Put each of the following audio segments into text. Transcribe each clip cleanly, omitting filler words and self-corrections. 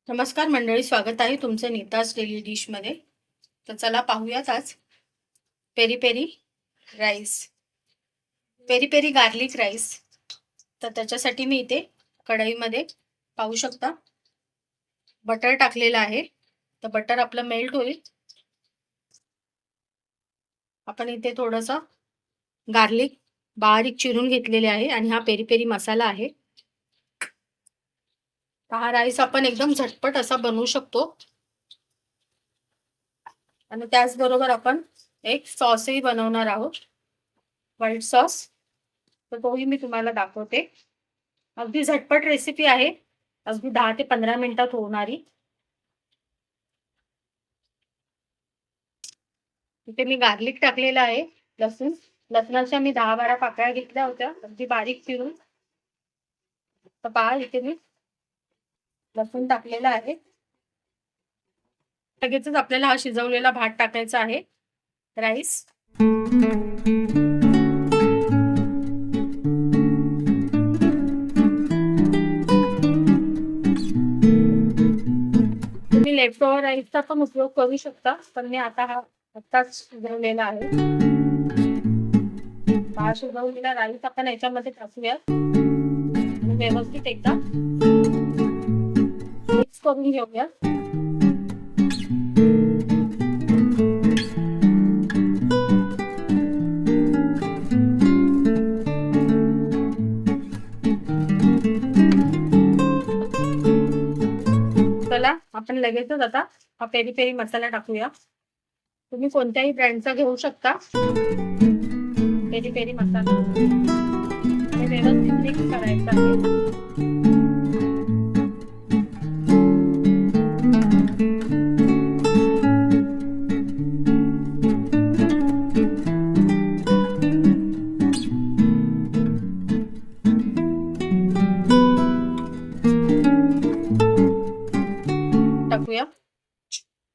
नमस्कार मंडळी, स्वागत आहे तुमचं नीताज डेली डिश मध्ये। तर चला पाहूयात आज peri peri rice, peri peri garlic rice. तर त्याच्यासाठी मी इथे कढईमध्ये पाहू शकता बटर टाकलेलं आहे। तर बटर आपलं मेल्ट होईल। आपण इथे थोडंसं गार्लिक बारीक चिरून घेतलेले आहे आणि हा पेरी पेरी मसाला आहे। हा राईस आपण एकदम झटपट असा बनवू शकतो आणि त्याचबरोबर आपण एक सॉसही बनवणार आहोत, व्हाईट सॉस। तर तोही मी तुम्हाला दाखवते। अगदी झटपट रेसिपी आहे, अगदी 10 ते 15 मिनिटात होणारी। इथे मी गार्लिक टाकलेला आहे, लसणाच्या मी 10-12 पाकळ्या घेतल्या होत्या, अगदी बारीक चिरून। तर पहा इथे मी लसूण टाकलेला आहे। लगेचच आपल्याला हा शिजवलेला भात टाकायचा आहे, राईस। तुम्ही लेफ्ट ओव्हर राईसचा पण उपयोग करू शकता, पण मी आताच शिजवलेला आहे। हा शिजवलेला राईस आपण याच्यामध्ये टाकूयात आणि व्यवस्थित एकदा मिक्स करून घेऊया। चला आपण लगेचच आता हा पेरी पेरी मसाला टाकूया। तुम्ही कोणत्याही ब्रँडचा घेऊ शकता पेरी पेरी मसाला, आणि व्यवस्थित मिक्स करायचा आहे। टाकूया।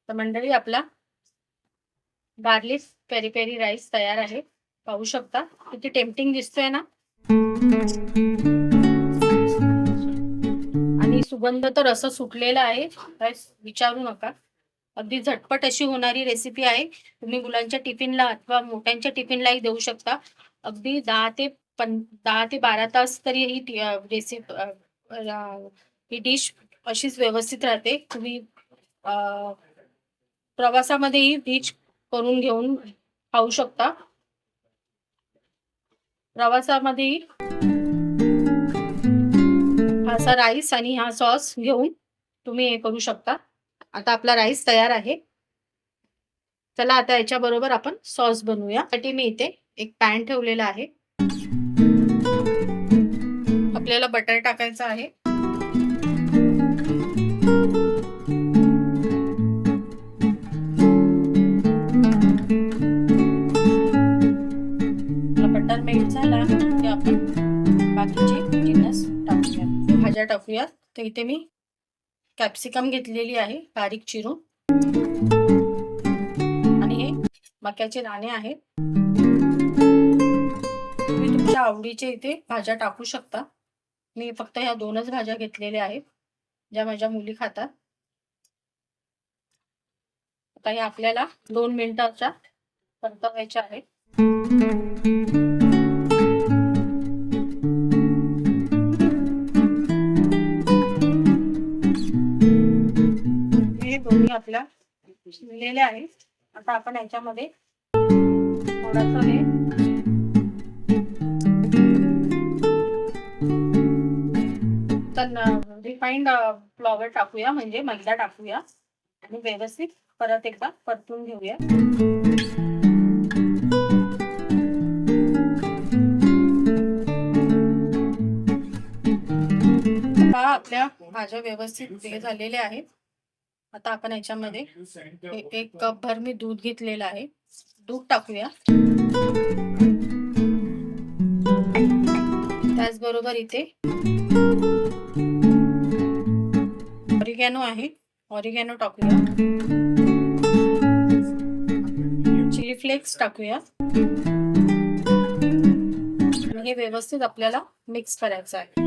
तर मंडळी आपला गार्लिक पेरी पेरी राईस तयार आहे, पाहू शकता किती टेम्पटिंग दिसतोय ना। आणि सुगंध तर असं सुटलेला आहे, काय विचारू नका। अगदी झटपट अशी होणारी रेसिपी आहे। तुम्ही मुलांच्या टिफिनला अथवा मोठ्यांच्या टिफिनलाही देऊ शकता। अगदी 10 ते 12 तास तरी ही डिश अशीच व्यवस्थित राहते। तुम्ही प्रवासामध्येही डिश करून घेऊन खाऊ शकता। प्रवासामध्येही असा राईस आणि हा सॉस घेऊन तुम्ही हे करू शकता। आता आपला राईस तयार आहे। चला आता याच्या बरोबर आपण सॉस बनवूया। त्यासाठी मी इथे एक पॅन ठेवलेला आहे। आपल्याला बटर टाकायचं आहे। बटर मेल्ट झाला की आपण बाकीचे जिन्नस टाकूया, भाज्या टाकूया। तर इथे मी कॅप्सिकम घेतलेली आहे बारीक चिरून, आणि हे मक्याचे दाणे आहेत। तुम्ही तुमच्या आवडीचे इथे भाज्या टाकू शकता। मी फक्त ह्या 2च भाज्या घेतलेल्या आहेत, ज्या माझ्या मुली खातात। आता हे आपल्याला 2 मिनिटाच्या परतवायच्या आहेत। हे दोन्ही आपल्या शिजलेले आहेत। आता आपण याच्यामध्ये थोडंसं हे रिफाइंड फ्लॉवर टाकूया, म्हणजे मैदा टाकूया, आणि व्यवस्थित परत एकदा परतून घेऊया। आता आपल्या भाज्या व्यवस्थित हे झालेल्या आहेत। आता आपण याच्यामध्ये 1 कप भर मी दूध घेतलेलं आहे, दूध टाकूया। त्याचबरोबर इथे ऑरिगॅनो आहे, ऑरिगॅनो टाकूया। चिली फ्लेक्स टाकूया, आणि हे व्यवस्थित आपल्याला मिक्स करायचं आहे।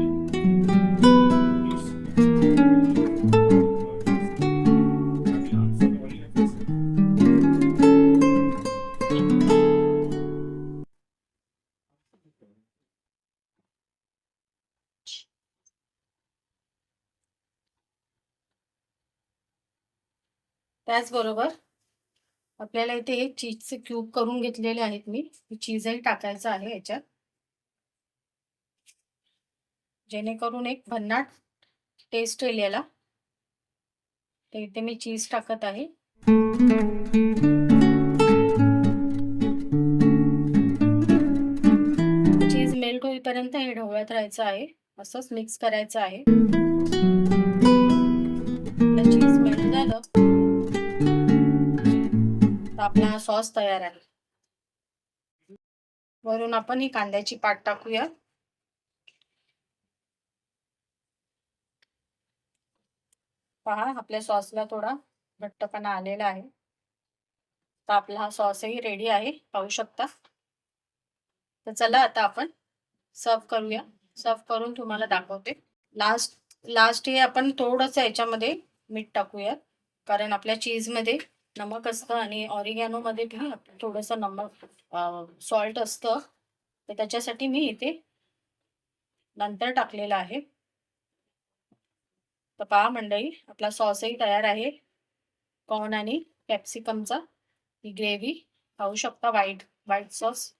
त्याचबरोबर आपल्याला इथे एक चीजचे क्यूब करून घेतलेले आहेत मी. चीजही टाकायचं आहे याच्यात, जेणेकरून एक भन्नाट टेस्ट येईल याला. तर इथे मी चीज टाकत आहे. चीज मेल्ट होईपर्यंत हे ढवळत राहायचं आहे. असंच मिक्स करायचं आहे. चीज मेल्ट झालं तर आपला हा सॉस तयार आहे. वरून आपण ही कांद्याची पात टाकूया. पहा, आपल्या सॉसला थोडा घट्टपणा आलेला आहे. तर आपला हा सॉसही रेडी आहे, पाहू शकता. तर चला आता आपण सर्व करूया. सर्व करून तुम्हाला दाखवते. लास्ट हे आपण थोडंसं याच्यामध्ये मीठ टाकूया, कारण आपल्या चीजमध्ये नमक असतं आणि ऑरिगॅनोमध्ये पण थोडंसं नमक सॉल्ट असतं. तर त्याच्यासाठी मी इथे नंतर टाकलेलं आहे. तर पहा मंडळी, आपला सॉसही तयार आहे. कॉर्न आणि कॅप्सिकमचा ही ग्रेव्ही पाहू शकता, व्हाईट सॉस.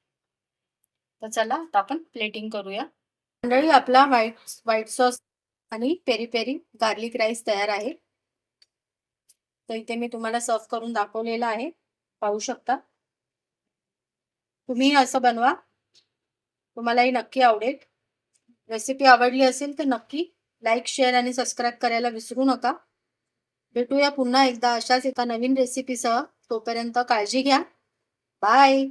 तर चला आता आपण प्लेटिंग करूया. मंडळी, आपला व्हाईट सॉस आणि पेरी पेरी गार्लिक राईस तयार आहे. तर इथे मी तुम्हाला सर्व करून दाखवलेलं आहे, पाहू शकता. तुम्ही असं बनवा, तुम्हालाही नक्की आवडेल. रेसिपी आवडली असेल तर नक्की लाईक, शेअर आणि सबस्क्राईब करायला विसरू नका. भेटूया पुन्हा एकदा अशाच एका नवीन रेसिपीसह. तोपर्यंत काळजी घ्या. बाय.